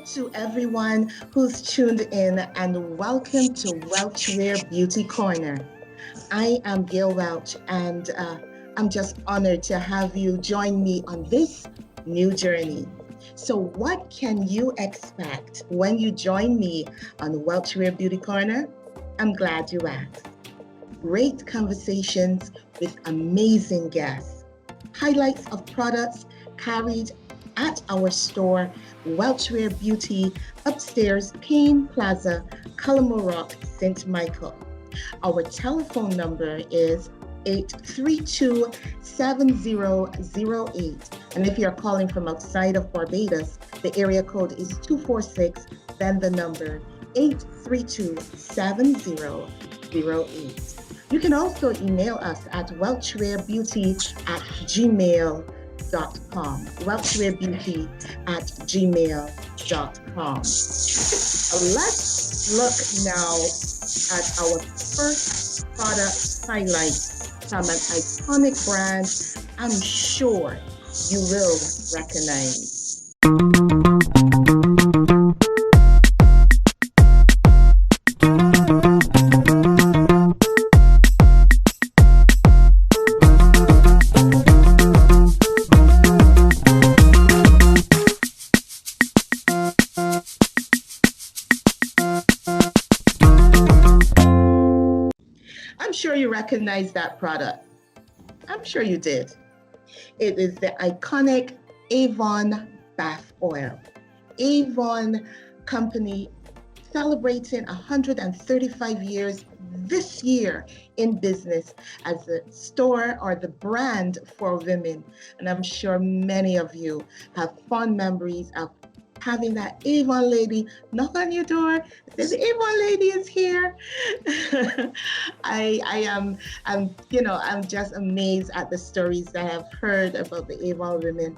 to everyone who's tuned in, and welcome to WelchWear Beauty Corner. I am Gail Welch, and I'm just honored to have you join me on this new journey. So, what can you expect when you join me on WelchWear Beauty Corner? I'm glad you asked. Great conversations with amazing guests, highlights of products carried at our store, WelchWear Beauty, upstairs, Payne Plaza, Cullimore Rock, St. Michael. Our telephone number is 832-7008. And if you're calling from outside of Barbados, the area code is 246, then the number 832-7008. You can also email us at welchwearbeauty@gmail.com. welchwearbeauty@gmail.com. Let's look now at our first product highlight from an iconic brand I'm sure you will recognize. I'm sure you recognize that product. I'm sure you did. It is the iconic Avon bath oil. Avon company celebrating 135 years this year in business as the store or the brand for women. And I'm sure many of you have fond memories of having that Avon lady knock on your door, says Avon lady is here. I'm just amazed at the stories that I've heard about the Avon women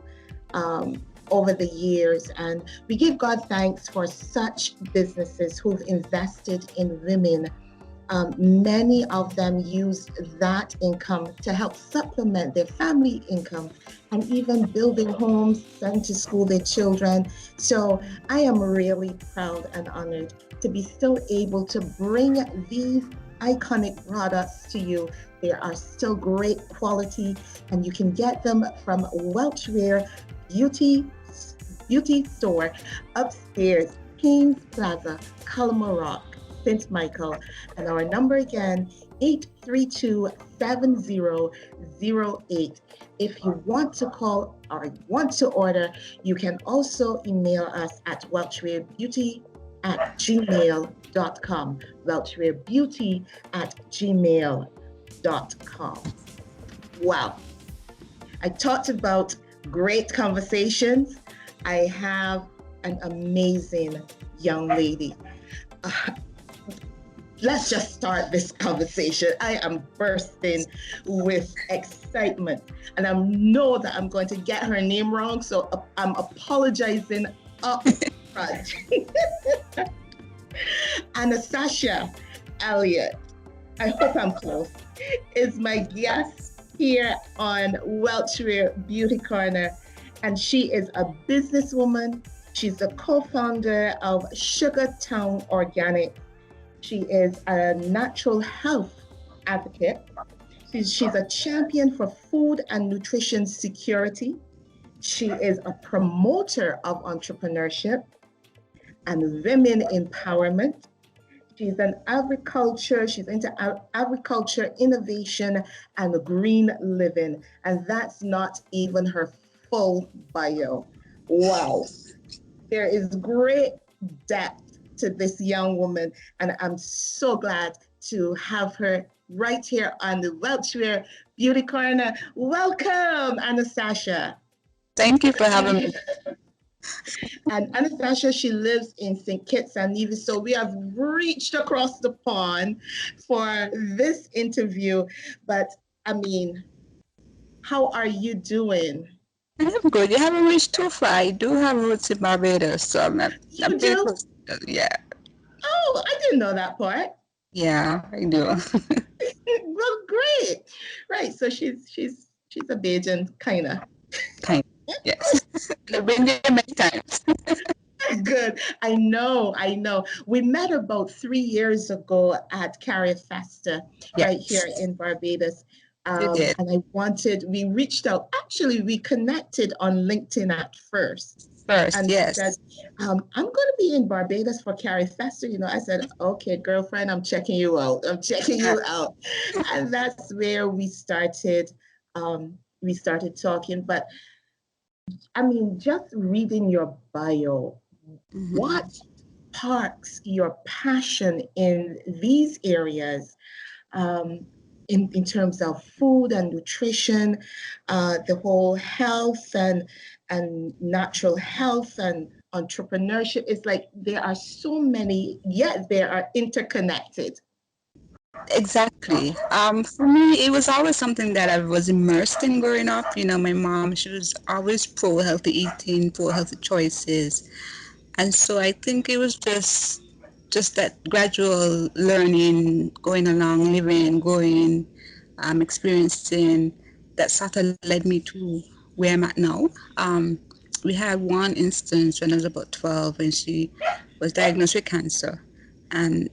over the years. And we give God thanks for such businesses who've invested in women. Many of them use that income to help supplement their family income and even building homes, send to school their children. So I am really proud and honored to be still able to bring these iconic products to you. They are still great quality, and you can get them from WelchWear Beauty Store upstairs, Payne Plaza, Cullimore Rock, St. Michael, and our number again, 832-7008. If you want to call or want to order, you can also email us at welchwearbeauty@gmail.com. welchwearbeauty@gmail.com. Wow. I talked about great conversations. I have an amazing young lady. Let's just start this conversation. I am bursting with excitement, and I know that I'm going to get her name wrong, so I'm apologizing up front. Anastasia Elliott, I hope I'm close, is my guest here on WelchWear Beauty Corner, and she is a businesswoman. She's the co-founder of Sugartown Organic. She is a natural health advocate. She's a champion for food and nutrition security. She is a promoter of entrepreneurship and women empowerment. She's into agriculture, innovation, and green living. And that's not even her full bio. Wow. There is great depth to this young woman, and I'm so glad to have her right here on the WelchWear Beauty Corner. Welcome, Anastasia. Thank you for having me. And Anastasia, she lives in St. Kitts and Nevis, so we have reached across the pond for this interview. But I mean, how are you doing? I'm good. You haven't reached too far. I do have roots in Barbados, so I'm pretty close. Yeah. Oh, I didn't know that part. Yeah, I do. Well, great. Right. So she's a Bajan, kinda. Kind of, yes. I've been there many times. Good. I know. I know. We met about 3 years ago at Carrier Festa right Yes, here in Barbados. you did. And we reached out. Actually, we connected on LinkedIn at first. First, And we said, yes. I'm going to be in Barbados for Carrie Festa. I said, okay, girlfriend, I'm checking you out. I'm checking you out. And that's where we started talking. But I mean, just reading your bio, Mhm. what sparks your passion in these areas, um, in terms of food and nutrition, the whole health and natural health and entrepreneurship? It's like there are so many, yet they are interconnected. Exactly. For me, it was always something that I was immersed in growing up. My mom, she was always pro healthy eating, pro healthy choices. And so I think it was just that gradual learning, going along, living, going, experiencing that sort of led me to where I'm at now. We had one instance when I was about 12 when she was diagnosed with cancer. And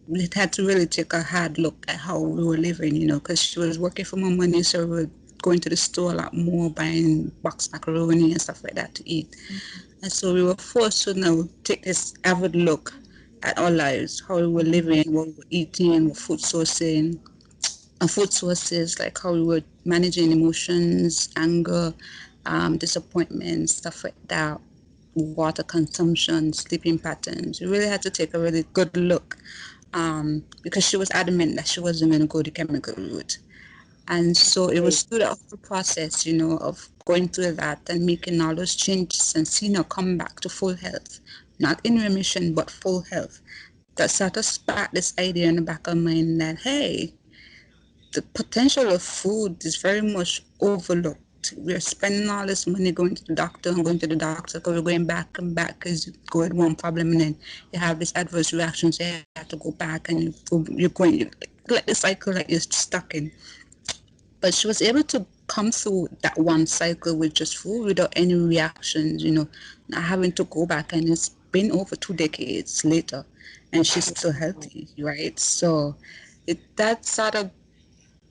we had to really take a hard look at how we were living, because she was working for more money, so we were going to the store a lot more, buying box macaroni and stuff like that to eat. And so we were forced to now take this avid look at our lives, how we were living, what we were eating, what food sources, like how we were managing emotions, anger, disappointment, stuff like that, water consumption, sleeping patterns. We really had to take a really good look, because she was adamant that she wasn't going to go the chemical route. And so it was Great. through the whole process, of going through that and making all those changes and seeing her come back to full health, not in remission, but full health. That sort of sparked this idea in the back of my mind that, hey, the potential of food is very much overlooked. We're spending all this money going to the doctor and going to the doctor because we're going back and back because you go with one problem and then you have this adverse reaction, so you have to go back and you're going, like the cycle that you're stuck in. But she was able to come through that one cycle with just food without any reactions, not having to go back. And it's been over 2 decades later, and she's still healthy, right? So that sort of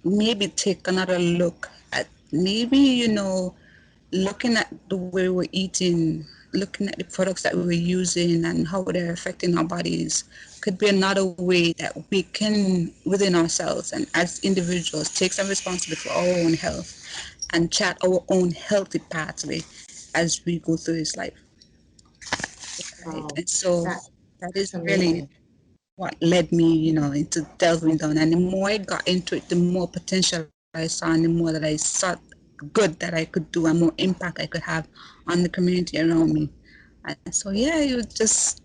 maybe take another look at maybe, looking at the way we're eating, looking at the products that we were using and how they're affecting our bodies could be another way that we can, within ourselves and as individuals, take some responsibility for our own health and chart our own healthy pathway as we go through this life. Right? Wow. And so That, that that's is really amazing. what led me, into delving down. And the more I got into it, the more potential I saw and the more that I saw good that I could do and more impact I could have on the community around me. And so, yeah, you just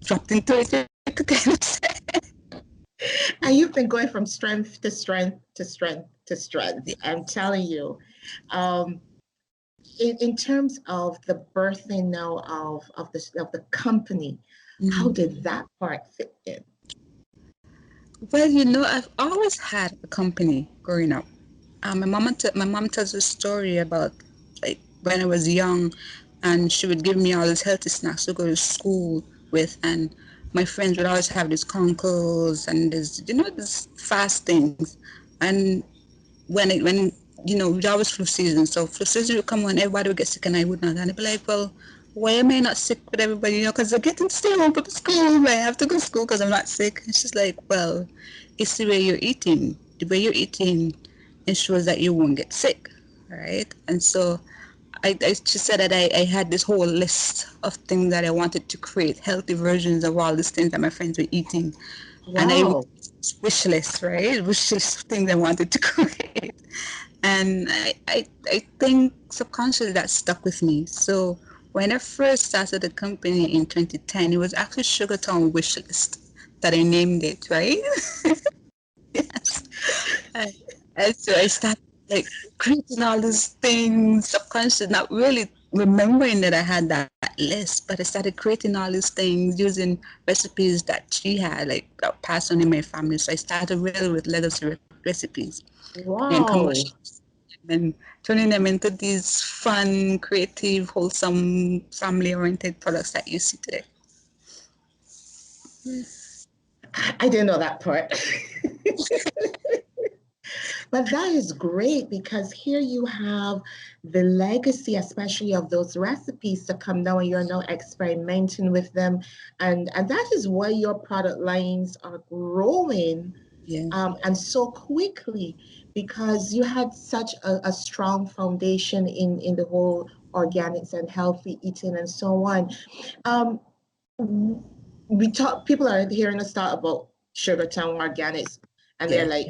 dropped into it, you could kind of say. And you've been going from strength to strength to strength to strength. I'm telling you. Um, in terms of the birthing now of the company, how Mhm. did that part fit in? Well, I've always had a company growing up. My mom tells a story about like when I was young, and she would give me all these healthy snacks to go to school with, and my friends would always have these conkles and these fast things, and when we always flu season, so flu season would come on, everybody would get sick, and I would not, and I'd be like, well, why am I not sick with everybody? Because they're getting to stay home to school. I have to go to school because I'm not sick. And she's like, well, it's the way you're eating. The way you're eating ensures that you won't get sick, right? And so she said that I had this whole list of things that I wanted to create, healthy versions of all these things that my friends were eating. And I Wow. wish list, right? Wish list of things I wanted to create. And I think subconsciously that stuck with me. So when I first started the company in 2010, it was actually Sugartown Wish List that I named it, right? Yes. And, and so I started like creating all these things subconsciously, not really remembering that I had that list, but I started creating all these things using recipes that she had, like that passed on in my family. So I started really with lettuce recipes and Wow. commercials. and turning them into these fun, creative, wholesome, family-oriented products that you see today. I didn't know that part. But that is great because here you have the legacy, especially of those recipes to come now, and you're now experimenting with them. And that is why your product lines are growing Yeah. and so quickly because you had such a strong foundation in the whole organics and healthy eating and so on. Um, we talk, people are hearing us talk about Sugartown Organics, and they're Yeah. like,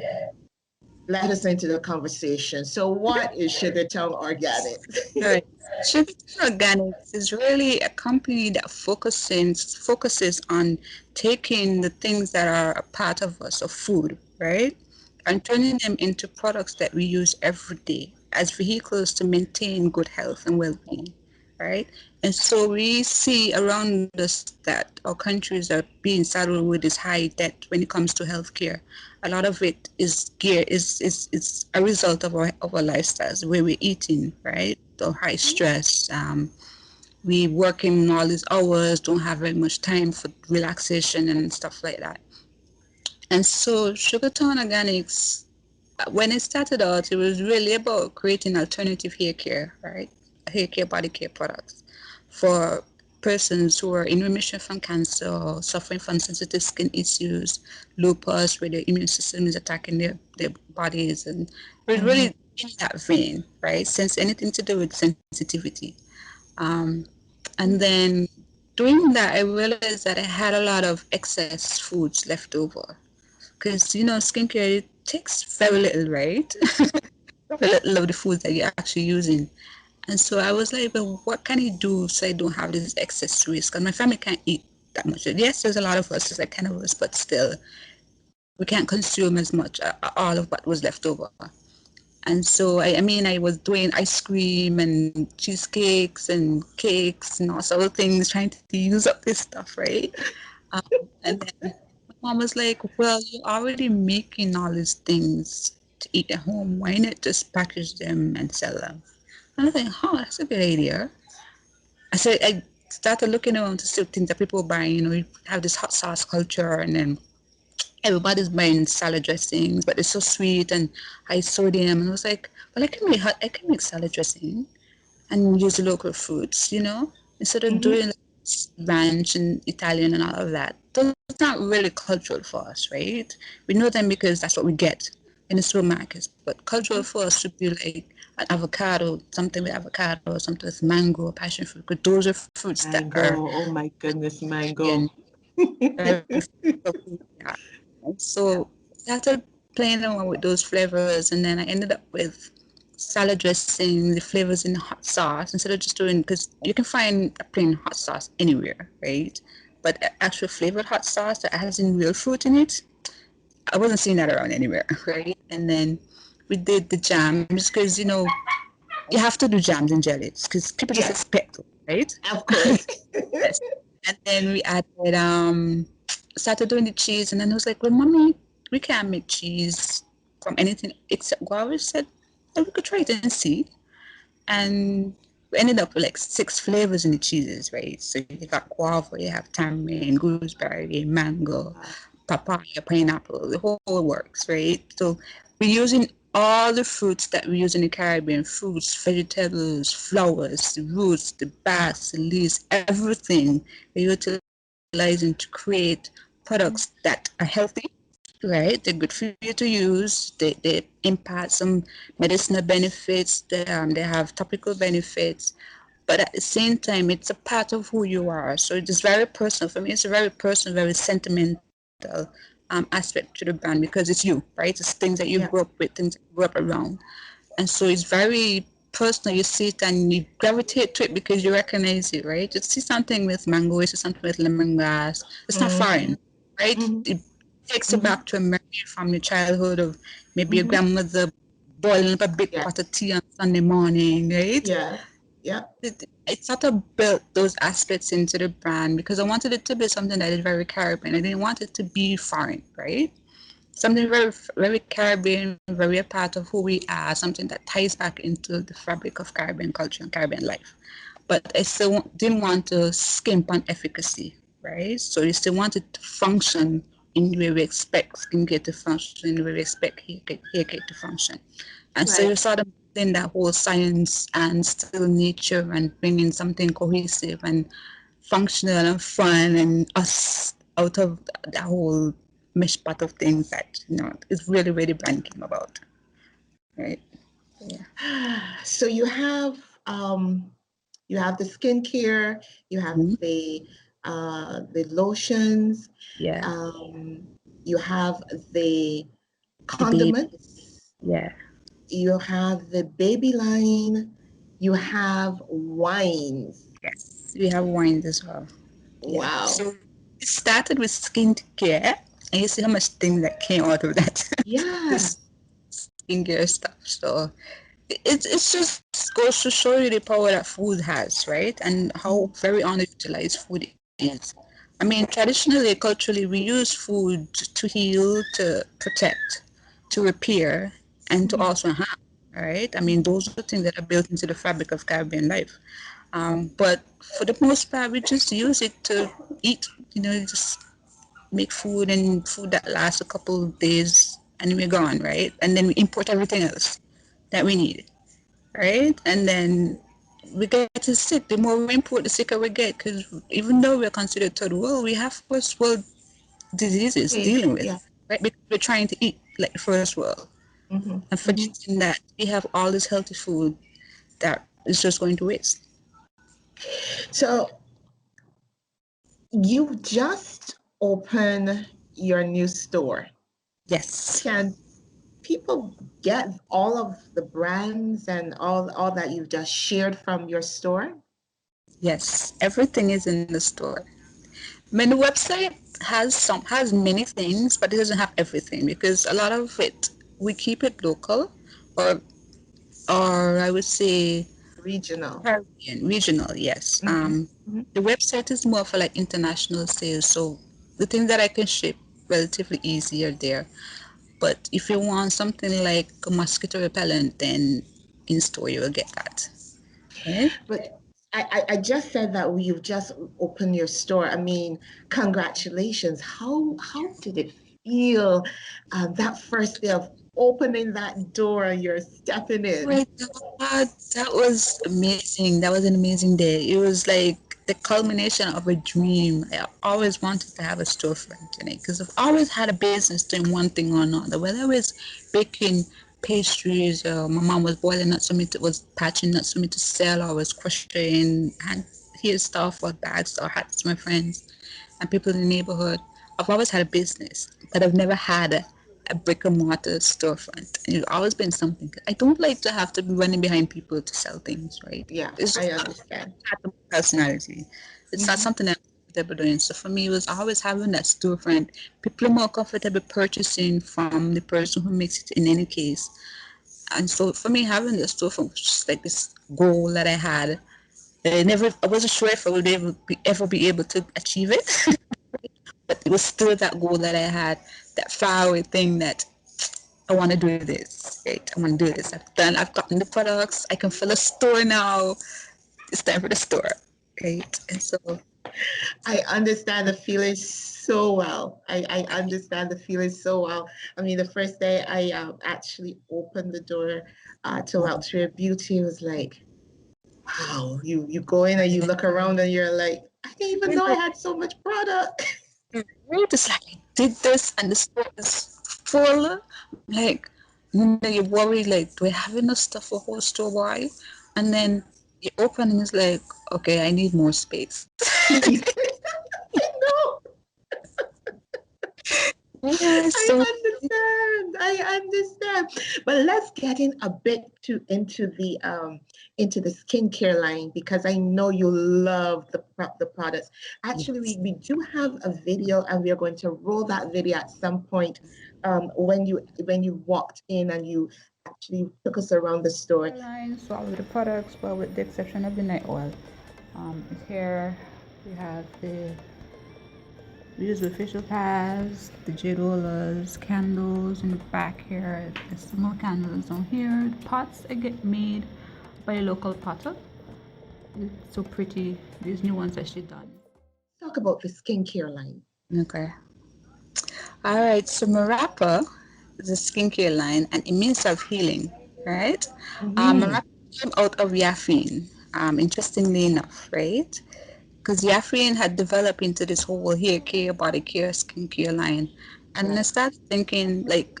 let us into the conversation. So, what is Sugartown Organics? All right. Sugartown Organics is really a company that focuses on taking the things that are a part of us, of food, right, and turning them into products that we use every day as vehicles to maintain good health and well-being, right? And so we see around us that our countries are being saddled with this high debt when it comes to healthcare. A lot of it is a result of our lifestyles, where we're eating, right? The high stress. We working all these hours, don't have very much time for relaxation and stuff like that. And so Sugartown Organics, when it started out, it was really about creating alternative hair care, right? Hair care, body care products for persons who are in remission from cancer or suffering from sensitive skin issues, lupus, where their immune system is attacking their bodies. And it was really in that vein, right? Since anything to do with sensitivity. Um, and then doing that, I realized that I had a lot of excess foods left over because skincare, it takes very little, right? Very little of the foods that you're actually using. And so I was like, well, what can I do so I don't have this excess waste? Because my family can't eat that much. Yes, there's a lot of us, there's like 10 of us, but still we can't consume as much, all of what was left over. And so I was doing ice cream and cheesecakes and cakes and all sorts of things, trying to use up this stuff, right? um, and then my mom was like, well, you're already making all these things to eat at home, why not just package them and sell them? And I was like, oh, that's a good idea. I started looking around to see things that people are buying. You have this hot sauce culture, and then everybody's buying salad dressings, but it's so sweet and high sodium. And I was like, well, I can make salad dressing and use local fruits, instead of doing ranch and Italian and all of that. Those are not really cultural for us, right? We know them because that's what we get in the supermarkets. But cultural for us should be like an avocado, something with avocado, something with mango, passion fruit. Because those are fruits that are Mango. Oh my goodness, and mango. very yeah. And so I started playing around with those flavors, and then I ended up with salad dressing, the flavors in hot sauce, instead of just doing, because you can find a plain hot sauce anywhere, right? But actual flavored hot sauce that has in real fruit in it, I wasn't seeing that around anywhere, right? And then we did the jams because you have to do jams and jellies because people just Yes, expect it, right? of course. Yes. And then we added started doing the cheese, and then I was like, well, mommy, we can't make cheese from anything except guava. Said, well, we could try it and see. And we ended up with like 6 flavors in the cheeses, right? So you got guava, you have tamarind, gooseberry, mango, papaya, pineapple, the whole works, right? So we're using all the fruits that we use in the Caribbean, fruits, vegetables, flowers, the roots, the bats, the leaves, everything we're utilizing to create products that are healthy, right? They're good for you to use. They impart some medicinal benefits. They have topical benefits. But at the same time, it's a part of who you are. So it is very personal. For me, it's a very personal, very sentimental aspect to the brand because it's you, right? It's things that you grew up Yeah. with, things that you grew up around. And so it's very personal. You see it and you gravitate to it because you recognize it, right? You see something with mango, you see something with lemongrass. It's not foreign, right? It takes you back to a memory from your childhood of maybe your grandmother boiling up a big Yeah. pot of tea on Sunday morning, right? Yeah. Yeah. I sort of built those aspects into the brand because I wanted it to be something that is very Caribbean. I didn't want it to be foreign, right? something very, very Caribbean, very a part of who we are, something that ties back into the fabric of Caribbean culture and Caribbean life. But I still didn't want to skimp on efficacy, right? So you still want it to function in the way we expect skincare to function, in the way we expect hair care to function. And so you Right. sort of in that whole science and still nature and bringing something cohesive and functional and fun and us out of that whole mesh pot of things that is really really brand came about, right? Yeah. So you have the skincare, you have Mhm. the lotions, Yeah, um, you have the the baby. condiments, Yeah. you have the baby line, you have wines. Yes, we have wines as well. Yeah. Wow. So it started with skincare, and you see how much things that came out of that. Yes. This skincare stuff. So it's just goes to show you the power that food has, right? And how Mhm. very underutilized food is. I mean, traditionally, culturally, we use food to heal, to protect, to repair, and to Mhm. also harm, right? I mean, those are things that are built into the fabric of Caribbean life. But for the most part, we just use it to eat, just make food and food that lasts a couple of days and we're gone, right? And then we import everything else that we need, right? And then we get sick. The more we import, the sicker we get because even though we're considered third world, we have first world diseases Okay. dealing Yeah. with, right? Because we're trying to eat like the first world Hmm. and Hmm. forgetting that we have all this healthy food that is just going to waste. So you just opened your new store. Yes. Can people get all of the brands and all that you've just shared from your store? Yes, everything is in the store. I mean, the website has many things, but it doesn't have everything because a lot of it we keep it local, or I would say Regional. Caribbean, regional. Yes. Hmm. Hmm. The website is more for like international sales, so the things that I can ship relatively easier there. But if you want something like a mosquito repellent, then in store you will get that. Right? But I just said that you've just opened your store. I mean, congratulations. How did it feel that first day of opening that door? You're stepping in. My God, that was amazing. That was an amazing day. It was like the culmination of a dream. I always wanted to have a storefront in it because I've always had a business doing one thing or another. Whether it was baking pastries, or my mom was boiling nuts for me to was patching nuts for me to sell, or was crocheting hand here stuff or bags or hats to my friends and people in the neighborhood. I've always had a business, but I've never had a brick and mortar storefront. And it's always been something. I don't like to have to be running behind people to sell things, right? Yeah, It's I just not understand. part of my personality. It's not Hmm. something that I'm comfortable doing. So for me, it was always having that storefront. People are more comfortable purchasing from the person who makes it in any case. And so for me, having the storefront was just like this goal that I had. I wasn't sure if I would ever be able to achieve it. But it was still that goal that I had, that faraway thing that I want to do this, right? I want to do this. I've gotten the products. I can fill a store now. It's time for the store, right? And so, I understand the feeling so well. I understand the feeling so well. I mean, the first day I actually opened the door to WelchWear Beauty, it was like, wow, you go in and you look around and you're like, I didn't even know I had so much product. right, it's like I did this and the store is full. Like, you worry, like, do I have enough stuff for whole store? Why? And then you open and it's like, okay, I need more space. I know. Yeah, so I understand. I understand. But let's get in a bit into the skincare line because I know you love the products. Actually, we do have a video and we are going to roll that video at some point when you walked in and you actually took us around the store. Line, so all of the products, well, with the exception of the night oil. Here we have the We use the facial pads, the jade rollers, candles in the back here. There's some more candles down here. The pots I get made by a local potter. It's so pretty. These new ones that she done. Talk about the skincare line. Okay. All right. So Marapa is a skincare line and it means of healing, right? Mm-hmm. Marapa came out of Yaffine, interestingly enough, right? Because Yaffine had developed into this whole hair care, body care, skincare line. And I Right. started thinking, like,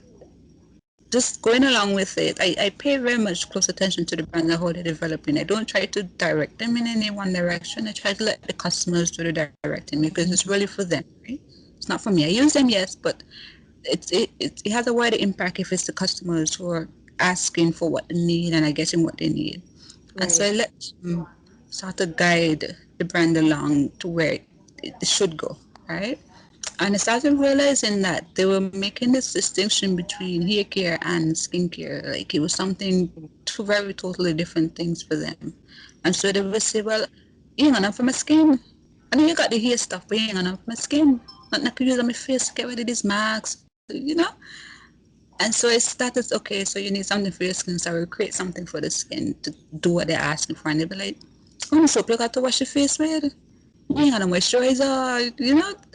just going along with it, I pay very much close attention to the brand and how they're developing. I don't try to direct them in any one direction. I try to let the customers do the directing because it's really for them, right? It's not for me. I use them, yes, but it has a wider impact if it's the customers who are asking for what they need and are getting what they need. And so Right. I let them sort of guide the brand along to where it should go, right? And I started realizing that they were making this distinction between hair care and skincare. Like it was something, two very totally different things for them. And so they would say, well, you ain't enough for my skin. I know you got the hair stuff, but you ain't enough for my skin. Nothing I could use on my face to get rid of these marks. And so I started, okay, so you need something for your skin, so I will create something for the skin to do what they're asking for. And they'll be like, oh, soap you got to wash your face with? You ain't got no moisturizer.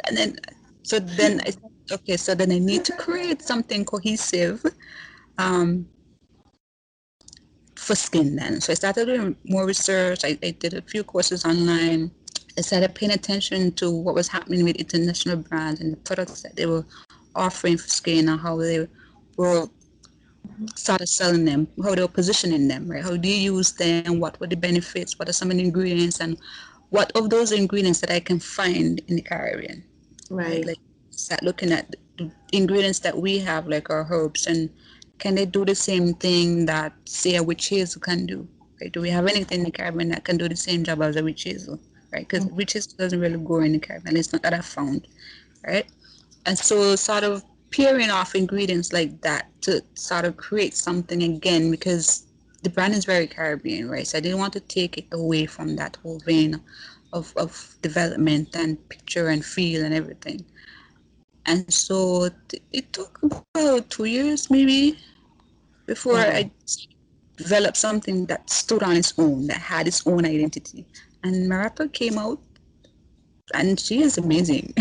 And then I said, okay, so then I need to create something cohesive um, for skin then. So I started doing more research. I did a few courses online. I started paying attention to what was happening with international brands and the products that they were offering for skin and how they were started selling them, how they were positioning them, right? How do you use them? What were the benefits? What are some of the ingredients? And what of those ingredients that I can find in the Caribbean, right? Right. Like start looking at the ingredients that we have, like our herbs, and can they do the same thing that, say, a witch hazel can do? Right? Do we have anything in the Caribbean that can do the same job as a witch hazel? Right? Because witch hazel doesn't really grow in the Caribbean. It's not that I've found, right? And so sort of pairing off ingredients like that to sort of create something again because the brand is very Caribbean, right? So I didn't want to take it away from that whole vein of development and picture and feel and everything. And so it took about 2 years maybe before Wow. I developed something that stood on its own, that had its own identity. And Marapa came out and she is amazing.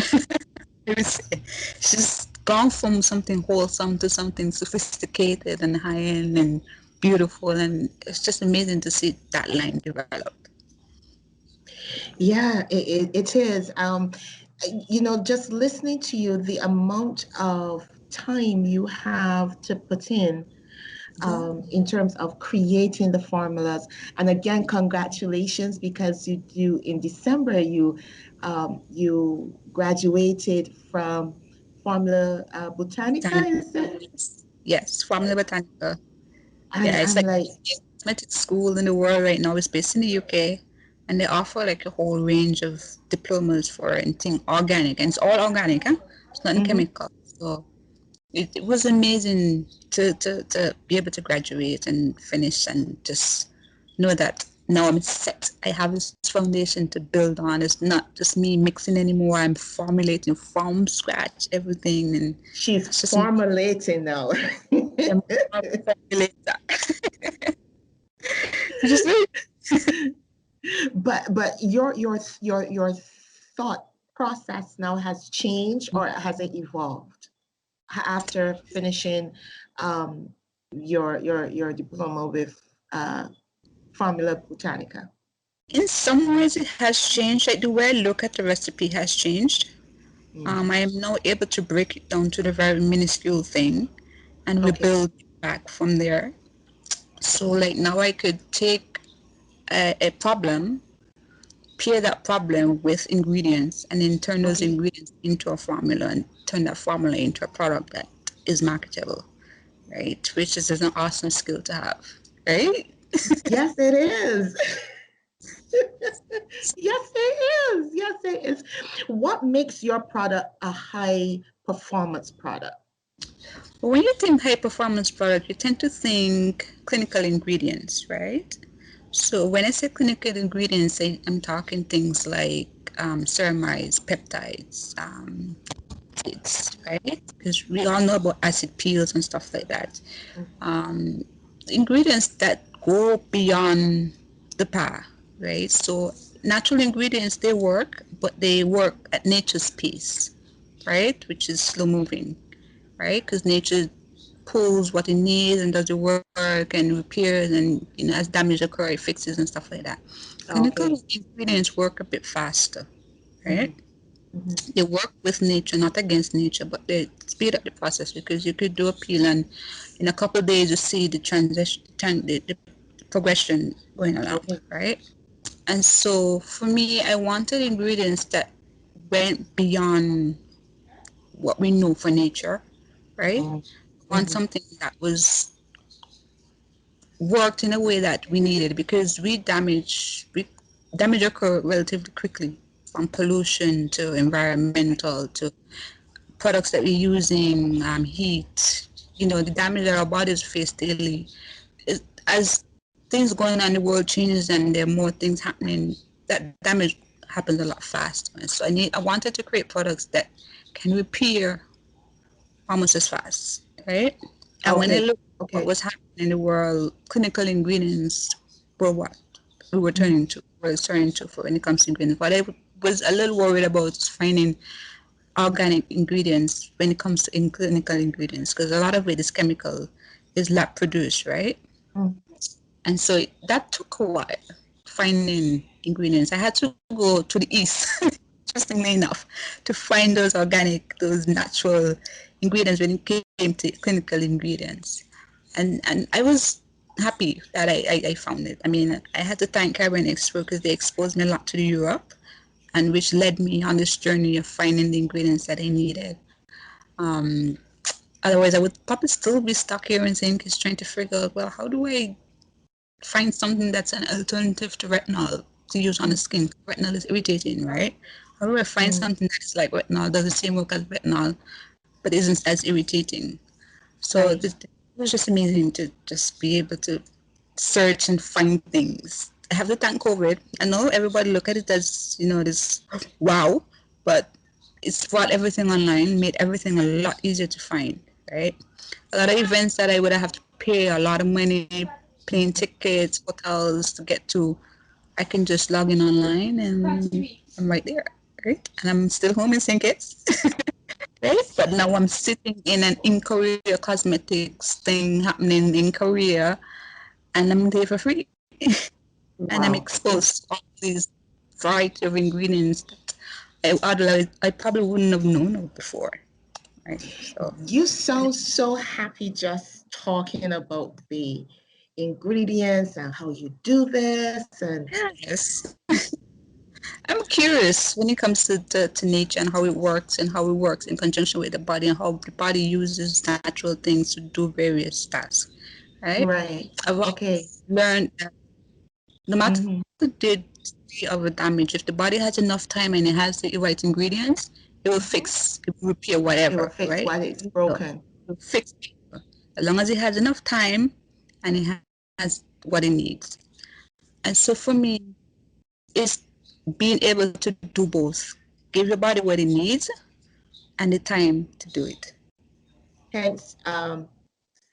She's gone from something wholesome to something sophisticated and high end and beautiful, and it's just amazing to see that line develop. Yeah, it is. Just listening to you, the amount of time you have to put in terms of creating the formulas. And again, congratulations because you in December you graduated from Formula Botanica, Botanica, is it? yes, Formula Botanica. And Yeah, it's I'm like like, the cosmetic school in the world right now. It's based in the UK, and they offer like a whole range of diplomas for anything organic, and it's all organic, huh? It's not mhm. chemical. So it was amazing to be able to graduate and finish and just know that now I'm set. I have this foundation to build on. It's not just me mixing anymore. I'm formulating from scratch everything, and She's it's just formulating now. I'm a formulator. It's just But your thought process now has changed or has it evolved after finishing um, your diploma with Formula Botanica? in some ways it has changed. Like the way I look at the recipe has changed. Mm. I am now able to break it down to the very minuscule thing, and we Okay. build back from there. So like now I could take a problem, pair that problem with ingredients, and then turn those Okay. ingredients into a formula and turn that formula into a product that is marketable, right? Which is an awesome skill to have, right? Yes, it is. Yes, it is. Yes, it is. What makes your product a high performance product? But when you think high performance product, you tend to think clinical ingredients, right? So when I say clinical ingredients, I'm talking things like ceramides, peptides, it's right because we all know about acid peels and stuff like that. Um, Ingredients that go beyond the par, right? So natural ingredients they work, but they work at nature's pace, right? Which is slow moving, right? Because nature pulls what it needs and does the work and repairs and as damage occurs, it fixes and stuff like that. Okay. Clinical ingredients work a bit faster, right? Mm-hmm. Mm-hmm. They work with nature, not against nature, but they speed up the process because you could do a peel and in a couple of days you see the transition, the progression going along, Okay. right? And so for me, I wanted ingredients that went beyond what we know for nature, right? I want Mm-hmm. something that was worked in a way that we needed because we damage occur relatively quickly from pollution to environmental to products that we're using, heat, the damage that our bodies face daily. As things going on in the world changes and there are more things happening, that damage happens a lot faster. So I wanted to create products that can repair almost as fast, right? And when I Okay. look at what Okay. was happening in the world, clinical ingredients were what we were Mm-hmm. turning to for when it comes to ingredients. What I was a little worried about is finding organic ingredients when it comes to clinical ingredients because a lot of it is chemical, is lab produced, right? And so that took a while finding ingredients. I had to go to the east, interestingly enough, to find those organic, those natural ingredients when it came to clinical ingredients. And I was happy that I found it. I mean, I had to thank Caribbean Expo because they exposed me a lot to Europe and which led me on this journey of finding the ingredients that I needed. Um, Otherwise, I would probably still be stuck here in St. Kitts trying to figure out, well, how do I find something that's an alternative to retinol to use on the skin? Retinol is irritating, right? How do I find Mm-hmm. something that's like retinol, does the same work as retinol, but isn't as irritating? So Right. it was just amazing to just be able to search and find things. I have to thank COVID. I know everybody look at it as, this wow, but it's brought everything online, made everything a lot easier to find, right? A lot of events that I would have to pay a lot of money, plane tickets, hotels to get to, I can just log in online and I'm right there, right? And I'm still home in St. Kitts, right? But now I'm sitting in Korea cosmetics thing happening in Korea and I'm there for free. And I'm Wow. exposed to all these variety of ingredients that I probably wouldn't have known of before, right? So You sound so happy just talking about the ingredients and how you do this. And yes, I'm curious when it comes to nature and how it works and how it works in conjunction with the body and how the body uses natural things to do various tasks, right? right. I've Okay. always learned that no matter Mm-hmm. the degree of the damage, if the body has enough time and it has the right ingredients, it will repair It will whatever, fix right? what is So broken. it will fix it. As long as it has enough time and it has what it needs. And so for me, it's being able to do both. Give your body what it needs and the time to do it. Hence,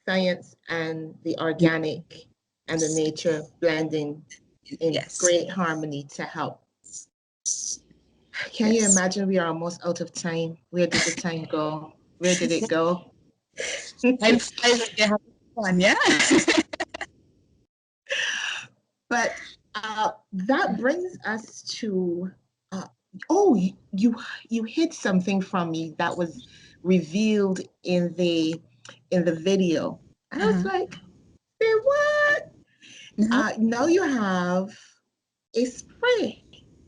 science and the organic and the nature blending in Yes. great harmony to help. Can you Yes. imagine we are almost out of time? Where did the time go? Where did it go? I'm fine with you having fun, yeah? But that brings us to oh, you hid something from me that was revealed in the video. And I was Uh-huh. like, say what? Uh-huh. Now you have a spray,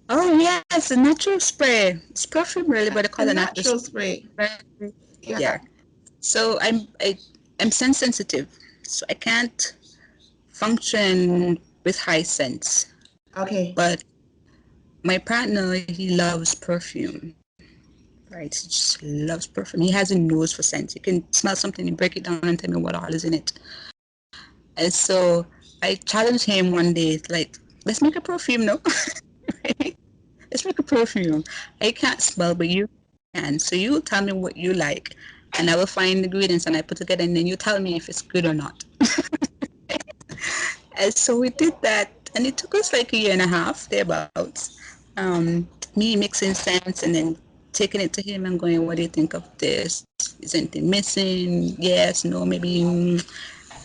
Oh yes, a natural spray. It's perfume really, but they a call it natural natural spray. spray. Yeah. Yeah. So I'm sense sensitive. So I can't function with high scents. Okay. But my partner, he loves perfume. Right? He just loves perfume. He has a nose for scents. He can smell something and break it down and tell me what all is in it. And so I challenged him one day, like, let's make a perfume, no? Right? Let's make a perfume. I can't smell, but you can. So you tell me what you like, and I will find ingredients and I put together, and then you tell me if it's good or not. And so we did that, and it took us like a year and a half, thereabouts. Me mixing scents and then taking it to him and going, "What do you think of this? Is anything missing? Yes, no, maybe."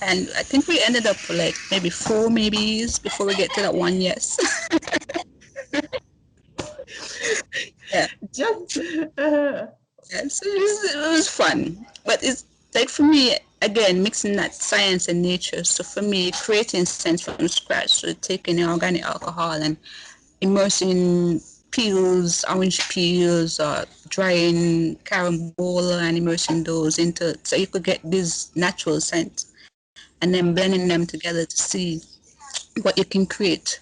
And I think we ended up with like maybe 4 maybes before we get to that one yes. Yeah. Just Yeah, so it was fun. But it's like for me, again, mixing that science and nature. So for me, creating scents from scratch, so taking organic alcohol and immersing peels, orange peels, or drying carambola and immersing those into, so you could get these natural scents and then blending them together to see what you can create,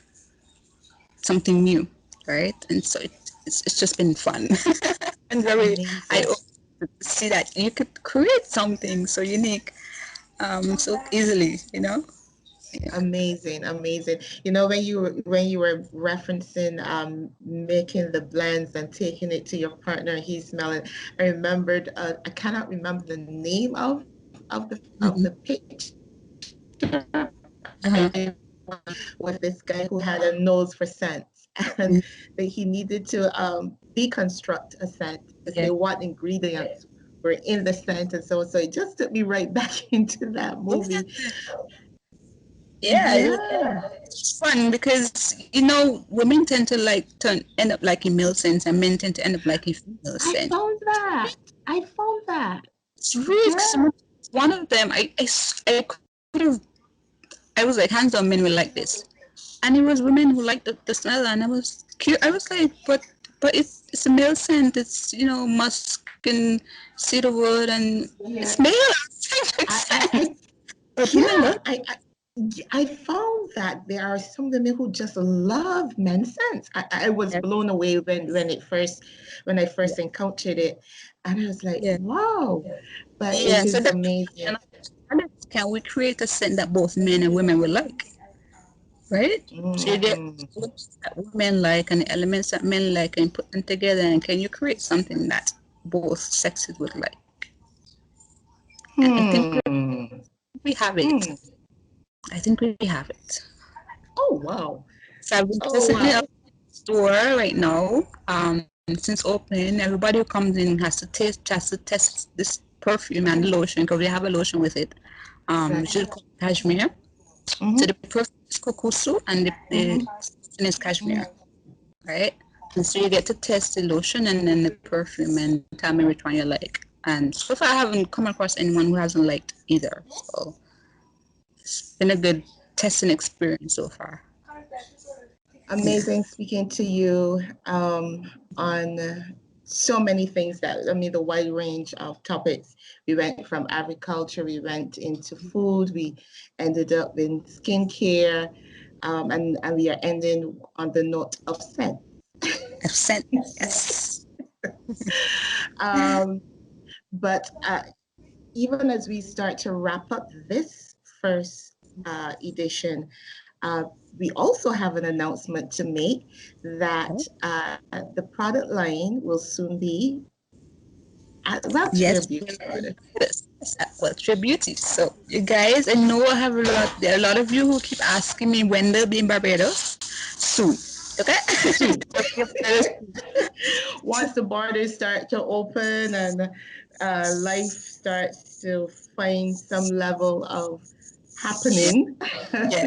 something new, right? And so it's just been fun and very I amazing. see that you could create something so unique, so easily, Yeah. Amazing, amazing. You know, when you were referencing making the blends and taking it to your partner, and he's smelling. I remembered. I cannot remember the name of Mhm. the picture Uh-huh. with this guy who had a nose for scents, and Mhm. that he needed to deconstruct a scent to Yeah. say what ingredients were in the scent, and so it just took me right back into that movie. Yeah, Yeah. it's fun because women tend to end up liking male scents and men tend to end up liking female I scents. found that. I found that. It's really Yeah. one of them. I could have. I was like, hands on, men will like this, and it was women who liked the smell, and I was cute. I was like, but it's a male scent. It's musk and cedarwood, and Yeah. it's male. I, I, I But women yeah. love. I found that there are some women who just love men's scents. I was Yeah, blown away when I first encountered it, and I was like, yeah, wow. But yeah. it So is that amazing. can we create a scent that both men and women will like, right? So you get Mhm. elements that women like and the elements that men like, and put them together, and can you create something that both sexes would like? And I think Hmm. we have it. Hmm. I think we have it. Oh wow. So I've been Oh testing it wow. out in the store right now. Since opening, everybody who comes in has to test this perfume and the lotion because we have a lotion with it. Which Right. is called cashmere. So the Mm-hmm. perfume is kokusu and the Mm-hmm. lotion is cashmere, right? And so you get to test the lotion and then the perfume and tell me which one you like. And so far, I haven't come across anyone who hasn't liked either. So it's been a good testing experience so far. Yeah. Amazing speaking to you on so many things the wide range of topics. We went from agriculture, we went into food, we ended up in skincare, and we are ending on the note of scent. I've sent, yes. um, but even as we start to wrap up this first edition, uh, we also have an announcement to make that the product line will soon be at WelchWear Yes, Beauty. yes, well, Beauty. So, you guys, I know there are a lot of you who keep asking me when they'll be in Barbados. Soon. Okay? Soon. Once the borders start to open and life starts to find some level of happening, Yeah.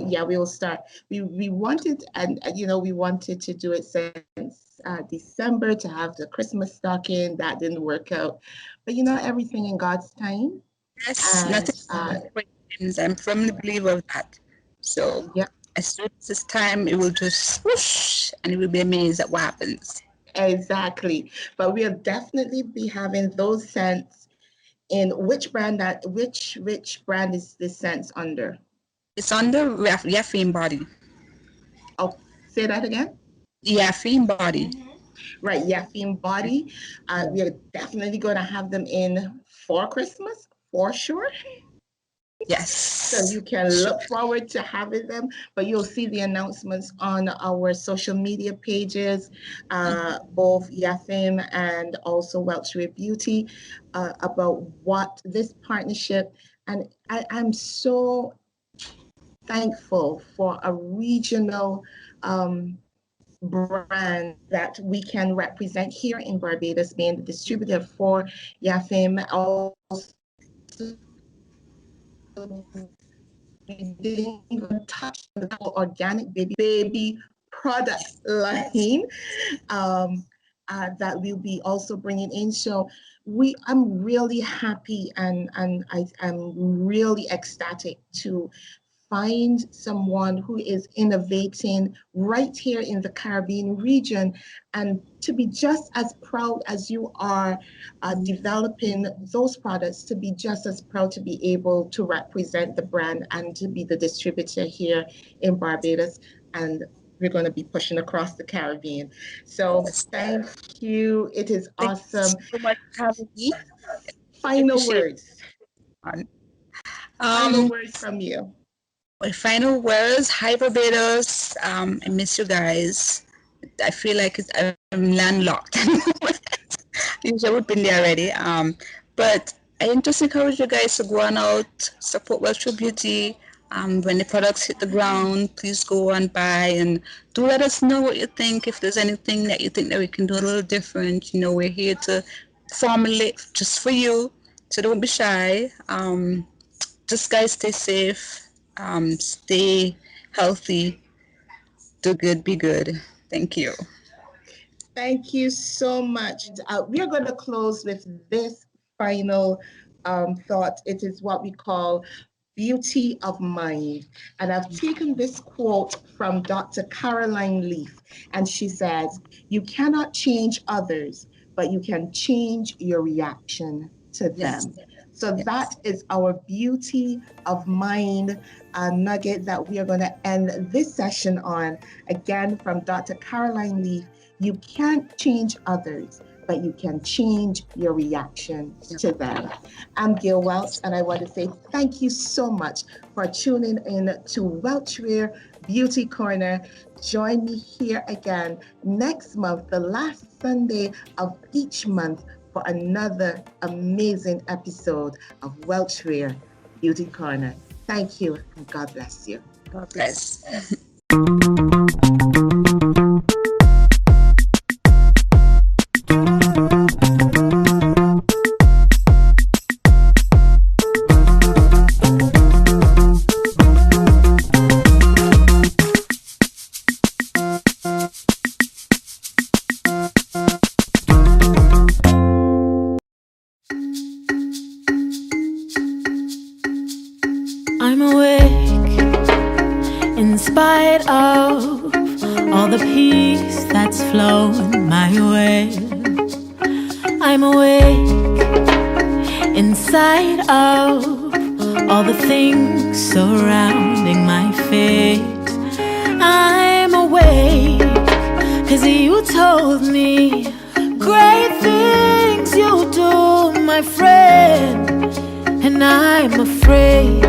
yeah, we will start. We wanted, and we wanted to do it since December to have the Christmas stocking. That didn't work out, but everything in God's time. Yes, And nothing but dreams. I'm firmly believer of that. So, yeah, as soon as it's time, it will just whoosh, and it will be amazed at what happens. exactly. But we'll definitely be having those scents in which brand is this scents under? It's on the Yaffine body. Oh, say that again. Yaffine body. Right, Yaffine Body. We are definitely going to have them in for Christmas, for sure. So Yes. you can Sure. look forward to having them, but you'll see the announcements on our social media pages, both Yafim and also WelchWear Beauty, about what this partnership, and I'm so thankful for a regional brand that we can represent here in Barbados, being the distributor for Yafim. Also, we didn't even touch the organic baby product line that we'll be also bringing in. So I'm really happy and I'm really ecstatic to find someone who is innovating right here in the Caribbean region, and to be just as proud as you are developing those products, to be just as proud to be able to represent the brand and to be the distributor here in Barbados. And we're going to be pushing across the Caribbean. So Yes. thank you. It is Thank you awesome. so much for having me. I Final appreciate words. it. Final Um, words from you. my final words, hi Barbados. I miss you guys. I feel like I'm landlocked. Usually I would been there already. But I just encourage you guys to go on out, support Welsh Beauty. When the products hit the ground, please go and buy and do let us know what you think. If there's anything that you think that we can do a little different, we're here to formulate just for you. So don't be shy. Just guys, stay safe, stay healthy, do good, be good. Thank you. Thank you so much. We are going to close with this final thought. It is what we call beauty of mind. And I've taken this quote from Dr. Caroline Leaf, and she says, "You cannot change others, but you can change your reaction to Yes. them." So Yes. that is our beauty of mind nugget that we are going to end this session on. Again, from Dr. Caroline Leaf, you can't change others, but you can change your reaction to them. I'm Gail Welch, and I want to say thank you so much for tuning in to WelchWear Beauty Corner. Join me here again next month, the last Sunday of each month, for another amazing episode of WelchWear Beauty Corner. Thank you, and God bless you. God bless. I'm awake in spite of all the peace that's flowing my way. I'm awake inside of all the things surrounding my fate. I'm awake 'cause you told me great things you do, my friend, and I'm afraid